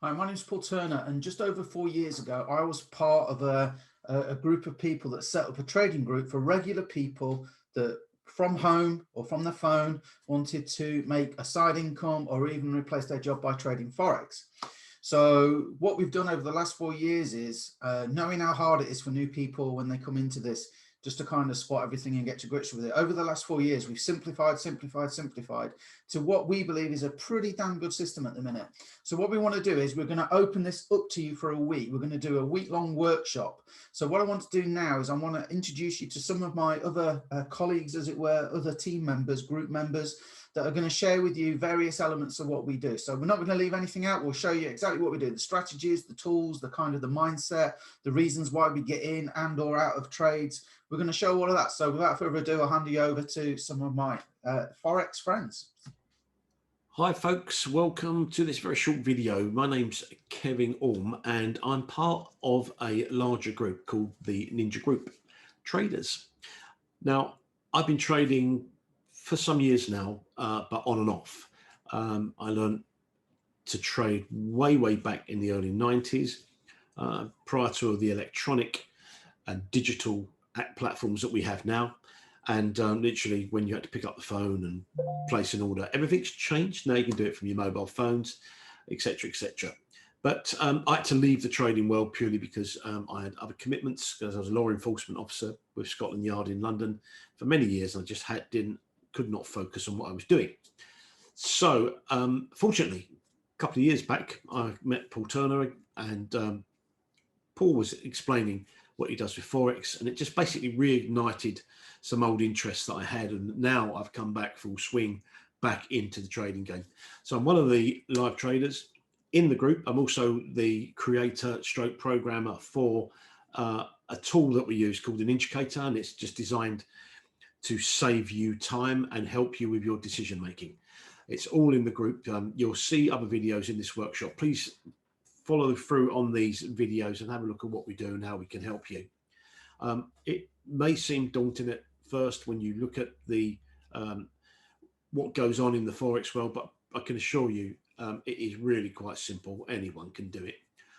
Hi, my name is Paul Turner, and just over 4 years ago, I was part of a group of people that set up a trading group for regular people that from home or from their phone wanted to make a side income or even replace their job by trading Forex. So what we've done over the last 4 years is knowing how hard it is for new people when they come into this, just to kind of spot everything and get to grips with it. Over the last 4 years, we've simplified to what we believe is a pretty damn good system at the minute. So what we want to do is we're going to open this up to you for a week. We're going to do a week-long workshop. So what I want to do now is I want to introduce you to some of my other colleagues, as it were, other team members, group members, that are going to share with you various elements of what we do. So we're not going to leave anything out. We'll show you exactly what we do, the strategies, the tools, the kind of the mindset, the reasons why we get in and or out of trades. We're going to show all of that. So without further ado, I'll hand you over to some of my Forex friends. Hi folks, welcome to this very short video. My name's Kevin Orme and I'm part of a larger group called the Ninja Group Traders. Now, I've been trading for some years now, but on and off. I learned to trade way back in the early 90s, prior to the electronic and digital platforms that we have now. And literally when you had to pick up the phone and place an order, everything's changed. Now you can do it from your mobile phones, etc., etc. But I had to leave the trading world purely because I had other commitments, because I was a law enforcement officer with Scotland Yard in London for many years. And I just could not focus on what I was doing. So fortunately, a couple of years back, I met Paul Turner, and Paul was explaining what he does with Forex, and it just basically reignited some old interests that I had, and now I've come back full swing back into the trading game. So I'm one of the live traders in the group. I'm also the creator stroke programmer for a tool that we use called an indicator, and it's just designed to save you time and help you with your decision making. It's all in the group. You'll see other videos in this workshop. Please follow through on these videos and have a look at what we do and how we can help you. It may seem daunting at first when you look at the what goes on in the Forex world, but I can assure you it is really quite simple. Anyone can do it.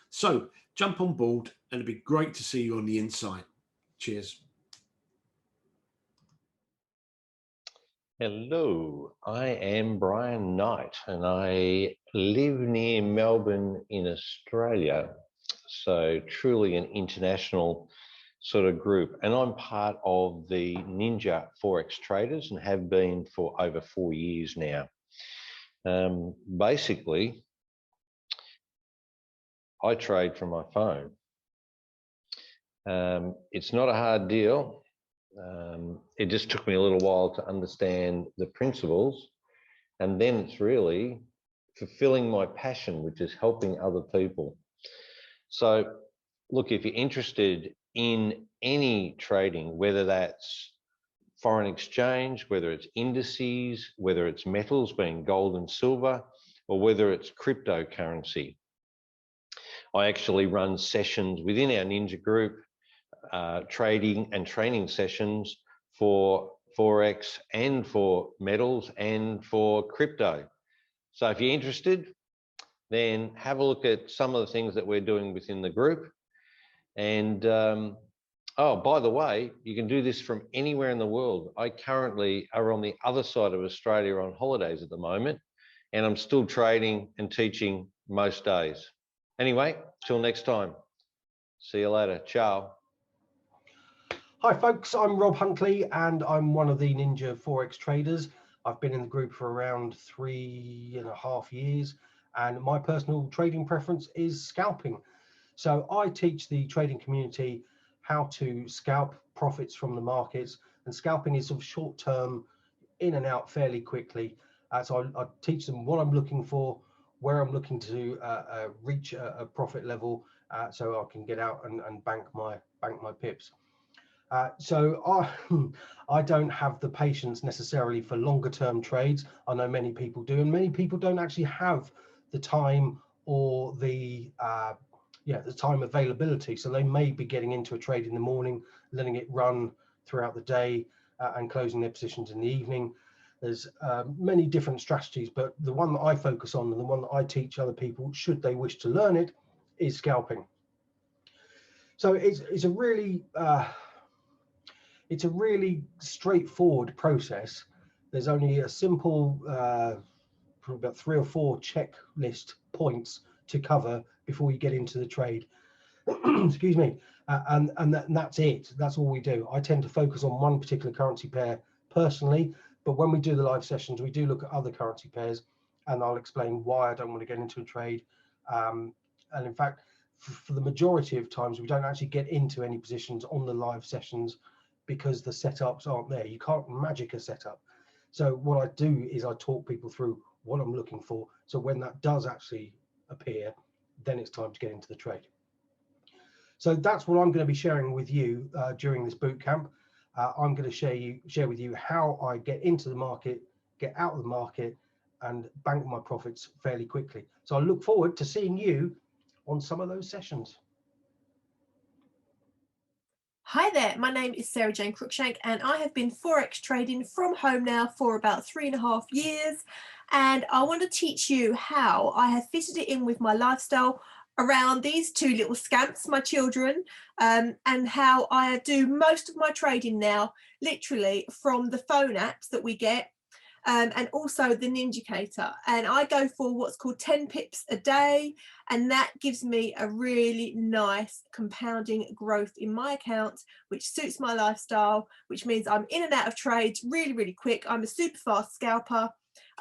So jump on board and it'd be great to see you on the inside. Cheers. Hello, I am Brian Knight and I live near Melbourne in Australia, so truly an international sort of group, and I'm part of the Ninja Forex Traders and have been for over 4 years now. Basically, I trade from my phone. It's not a hard deal. It just took me a little while to understand the principles, and then it's really fulfilling my passion, which is helping other people. So look, if you're interested in any trading, whether that's foreign exchange, whether it's indices, whether it's metals being gold and silver, or whether it's cryptocurrency, I actually run sessions within our Ninja group, trading and training sessions for Forex and for metals and for crypto. So if you're interested, then have a look at some of the things that we're doing within the group. And oh, by the way, you can do this from anywhere in the world. I currently are on the other side of Australia on holidays at the moment, and I'm still trading and teaching most days. Anyway, till next time. See you later. Ciao. Hi folks, I'm Rob Huntley and I'm one of the Ninja Forex traders. I've been in the group for around 3.5 years, and my personal trading preference is scalping. So I teach the trading community how to scalp profits from the markets, and scalping is sort of short term, in and out fairly quickly. So I teach them what I'm looking for, where I'm looking to reach a profit level, so I can get out and bank my pips. So I don't have the patience necessarily for longer term trades. I know many people do, and many people don't actually have the time or the time availability. So they may be getting into a trade in the morning, letting it run throughout the day, and closing their positions in the evening. There's many different strategies, but the one that I focus on and the one that I teach other people, should they wish to learn it, is scalping. So it's a really straightforward process. There's only a simple, probably about 3 or 4 checklist points to cover before you get into the trade. Excuse me. And that's it. That's all we do. I tend to focus on one particular currency pair personally, but when we do the live sessions, we do look at other currency pairs, and I'll explain why I don't want to get into a trade. And in fact, for the majority of times, we don't actually get into any positions on the live sessions because the setups aren't there. You can't magic a setup. So what I do is I talk people through what I'm looking for. So when that does actually appear, then it's time to get into the trade. So that's what I'm going to be sharing with you during this boot camp. I'm going to share with you how I get into the market, get out of the market, and bank my profits fairly quickly. So I look forward to seeing you on some of those sessions. Hi there, my name is Sarah Jane Cruickshank, and I have been Forex trading from home now for about 3.5 years. And I want to teach you how I have fitted it in with my lifestyle around these 2 little scamps, my children, and how I do most of my trading now, literally from the phone apps that we get, and also the Ninjacator. And I go for what's called 10 pips a day, and that gives me a really nice compounding growth in my account, which suits my lifestyle, which means I'm in and out of trades really, really quick. I'm a super fast scalper.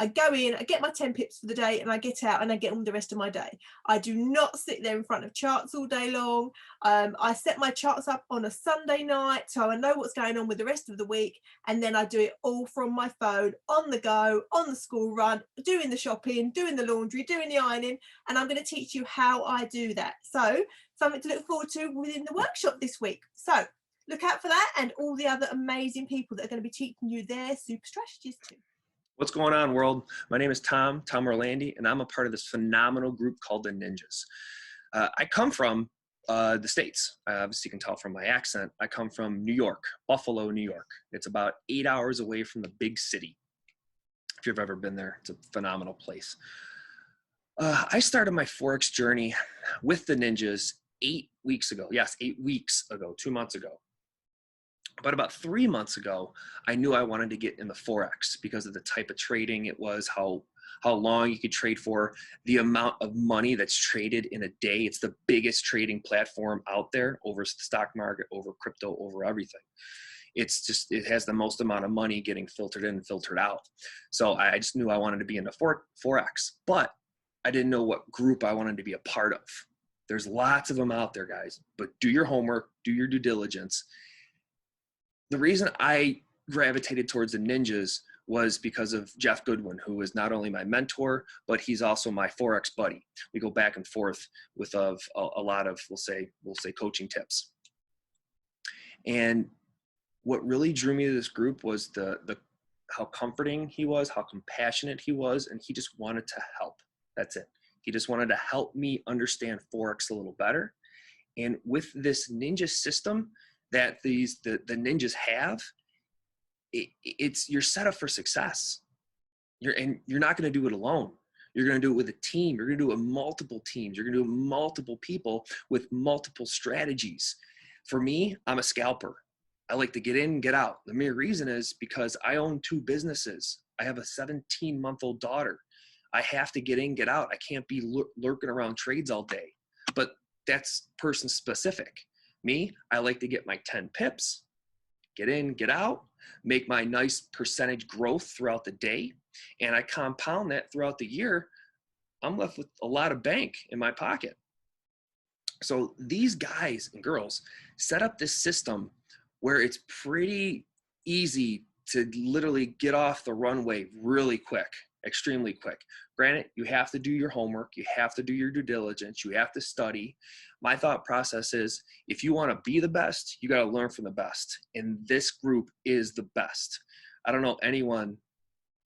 I go in, I get my 10 pips for the day, and I get out and I get on the rest of my day. I do not sit there in front of charts all day long. I set my charts up on a Sunday night, so I know what's going on with the rest of the week, and then I do it all from my phone, on the go, on the school run, doing the shopping, doing the laundry, doing the ironing, and I'm going to teach you how I do that. So something to look forward to within the workshop this week. So look out for that and all the other amazing people that are going to be teaching you their super strategies too. What's going on, world? My name is Tom Orlandi, and I'm a part of this phenomenal group called the Ninjas. I come from the States. Obviously, you can tell from my accent. I come from New York, Buffalo, New York. It's about 8 hours away from the big city. If you've ever been there, it's a phenomenal place. I started my Forex journey with the Ninjas 8 weeks ago. Yes, 8 weeks ago, 2 months ago. But about 3 months ago, I knew I wanted to get in the Forex because of the type of trading it was, how long you could trade for, the amount of money that's traded in a day. It's the biggest trading platform out there, over the stock market, over crypto, over everything. It's just, it has the most amount of money getting filtered in and filtered out. So I just knew I wanted to be in the Forex, but I didn't know what group I wanted to be a part of. There's lots of them out there, guys, but do your homework, do your due diligence. The reason I gravitated towards the Ninjas was because of Jeff Goodwin, who is not only my mentor, but he's also my Forex buddy. We go back and forth with a lot of, we'll say coaching tips. And what really drew me to this group was how comforting he was, how compassionate he was, and he just wanted to help. That's it. He just wanted to help me understand Forex a little better. And with this ninja system that the ninjas have, you're set up for success. You're not going to do it alone. You're going to do it with a team. You're going to do it with multiple teams. You're going to do it with multiple people with multiple strategies. For me, I'm a scalper. I like to get in and get out. The mere reason is because I own 2 businesses. I have a 17-month-old daughter. I have to get in, get out. I can't be lurking around trades all day. But that's person specific. Me, I like to get my 10 pips, get in, get out, make my nice percentage growth throughout the day, and I compound that throughout the year. I'm left with a lot of bank in my pocket. So these guys and girls set up this system where it's pretty easy to literally get off the runway really quick, extremely quick. Granted, you have to do your homework, you have to do your due diligence, you have to study. My thought process is, if you want to be the best, you got to learn from the best. And this group is the best. I don't know anyone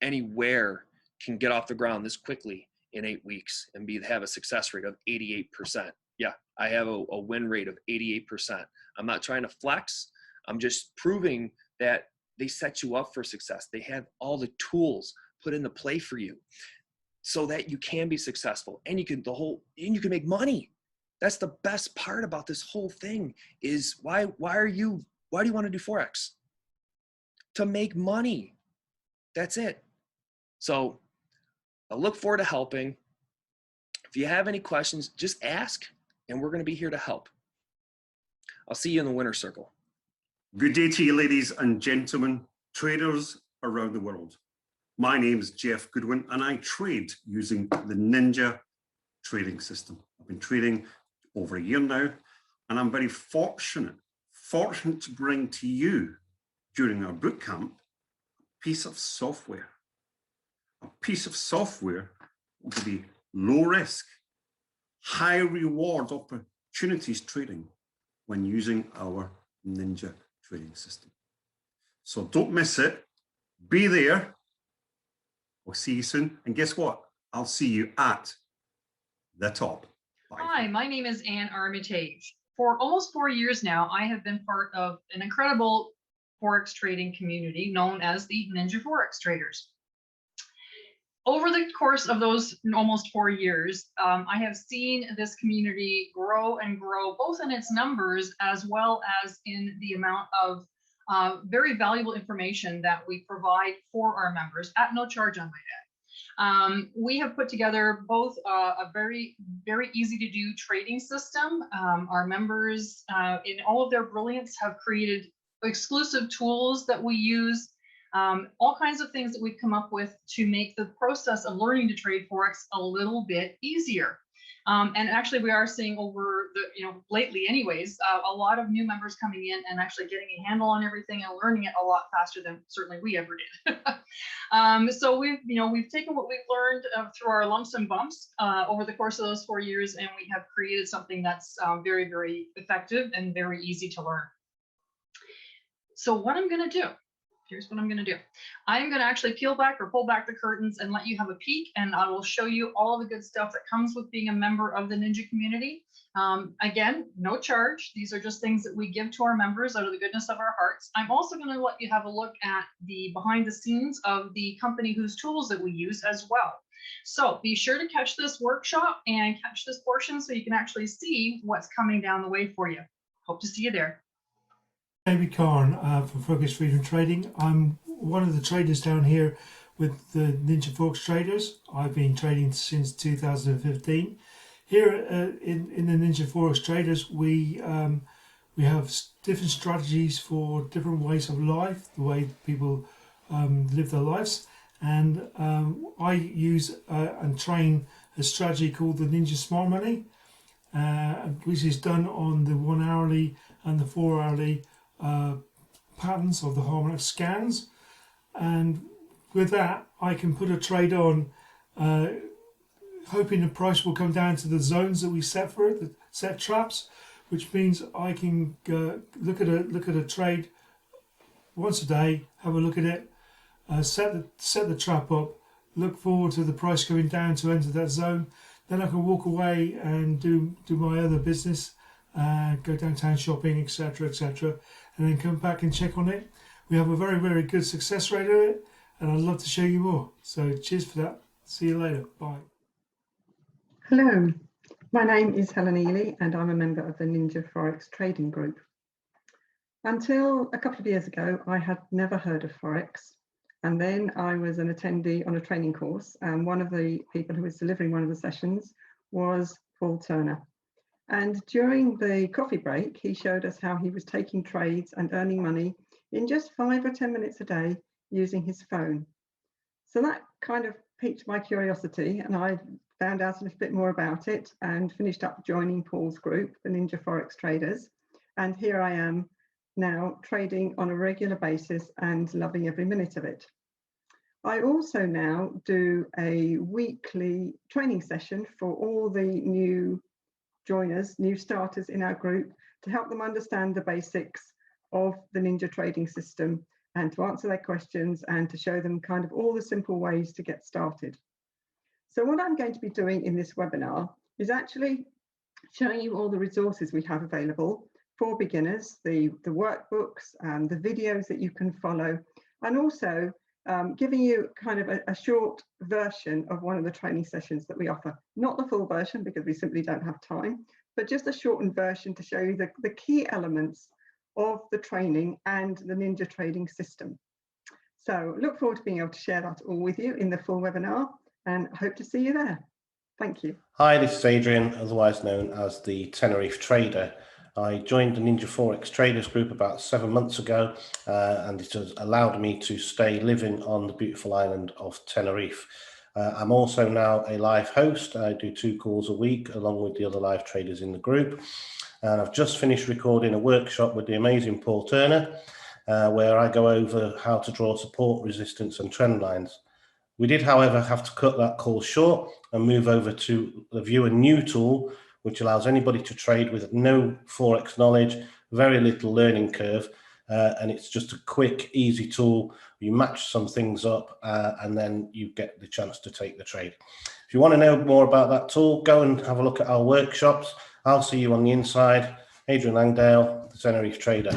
anywhere can get off the ground this quickly in 8 weeks and have a success rate of 88%. Yeah, I have a win rate of 88%. I'm not trying to flex. I'm just proving that They set you up for success. They have all the tools put into play for you so that you can be successful, and you can make money. That's the best part about this whole thing is why do you want to do Forex? To make money. That's it. So I look forward to helping. If you have any questions, just ask, and we're going to be here to help. I'll see you in the winner's circle. Good day to you, ladies and gentlemen, traders around the world. My name is Jeff Goodwin, and I trade using the Ninja trading system. I've been trading over a year now, and I'm very fortunate to bring to you during our boot camp a piece of software will be low risk, high reward opportunities trading when using our Ninja trading system. So don't miss it. Be there. We'll see you soon. And guess what? I'll see you at the top. Bye. Hi, my name is Armitage. For almost 4 years now, I have been part of an incredible Forex trading community known as the Ninja Forex Traders. Over the course of those almost 4 years, I have seen this community grow and grow, both in its numbers as well as in the amount of very valuable information that we provide for our members at no charge on my end. We have put together both a very, very easy to do trading system. Our members, in all of their brilliance, have created exclusive tools that we use. All kinds of things that we've come up with to make the process of learning to trade Forex a little bit easier. And actually we are seeing over the, lately anyways, a lot of new members coming in and actually getting a handle on everything and learning it a lot faster than certainly we ever did. So we've taken what we've learned through our lumps and bumps over the course of those 4 years, and we have created something that's very, very effective and very easy to learn. So what I'm going to do, here's what I'm going to do. I'm going to actually peel back or pull back the curtains and let you have a peek, and I will show you all the good stuff that comes with being a member of the Ninja community. Again, no charge. These are just things that we give to our members out of the goodness of our hearts. I'm also going to let you have a look at the behind the scenes of the company whose tools that we use as well. So be sure to catch this workshop and catch this portion so you can actually see what's coming down the way for you. Hope to see you there. Carne from Focus Freedom Trading. I'm one of the traders down here with the Ninja Forex Traders. I've been trading since 2015. Here in the Ninja Forex Traders, we have different strategies for different ways of life, the way people live their lives, and I use and train a strategy called the Ninja Smart Money, which is done on the 1 hourly and the 4 hourly patterns of the harmonic scans, and with that I can put a trade on, hoping the price will come down to the zones that we set for it, the set traps, which means I can look at a trade once a day, have a look at it, set the trap up, look forward to the price going down to enter that zone, then I can walk away and do my other business, go downtown shopping, etc., etc., and then come back and check on it. We have a very, very good success rate of it, and I'd love to show you more. So cheers for that. See you later. Bye. Hello, my name is Helen Ealey, and I'm a member of the Ninja Forex Trading Group. Until a couple of years ago, I had never heard of Forex, and then I was an attendee on a training course, and one of the people who was delivering one of the sessions was Paul Turner. And during the coffee break, he showed us how he was taking trades and earning money in just 5 or 10 minutes a day using his phone. So that kind of piqued my curiosity, and I found out a little bit more about it and finished up joining Paul's group, the Ninja Forex Traders. And here I am now trading on a regular basis and loving every minute of it. I also now do a weekly training session for all the new joiners, new starters in our group, to help them understand the basics of the Ninja trading system and to answer their questions and to show them kind of all the simple ways to get started. So what I'm going to be doing in this webinar is actually showing you all the resources we have available for beginners, the workbooks and the videos that you can follow, and also giving you kind of a short version of one of the training sessions that we offer. Not the full version because we simply don't have time, but just a shortened version to show you the key elements of the training and the Ninja trading system. So look forward to being able to share that all with you in the full webinar, and hope to see you there. Thank you. Hi, this is Adrian, otherwise known as the Tenerife Trader. I joined the Ninja Forex Traders group about 7 months ago, and it has allowed me to stay living on the beautiful island of Tenerife. I'm also now a live host. I do 2 calls a week along with the other live traders in the group. And I've just finished recording a workshop with the amazing Paul Turner, where I go over how to draw support, resistance and trend lines. We did, however, have to cut that call short and move over to the View a New tool, which allows anybody to trade with no Forex knowledge, very little learning curve, and it's just a quick, easy tool. You match some things up and then you get the chance to take the trade. If you want to know more about that tool, go and have a look at our workshops. I'll see you on the inside. Adrian Langdale, the Tenerife Trader.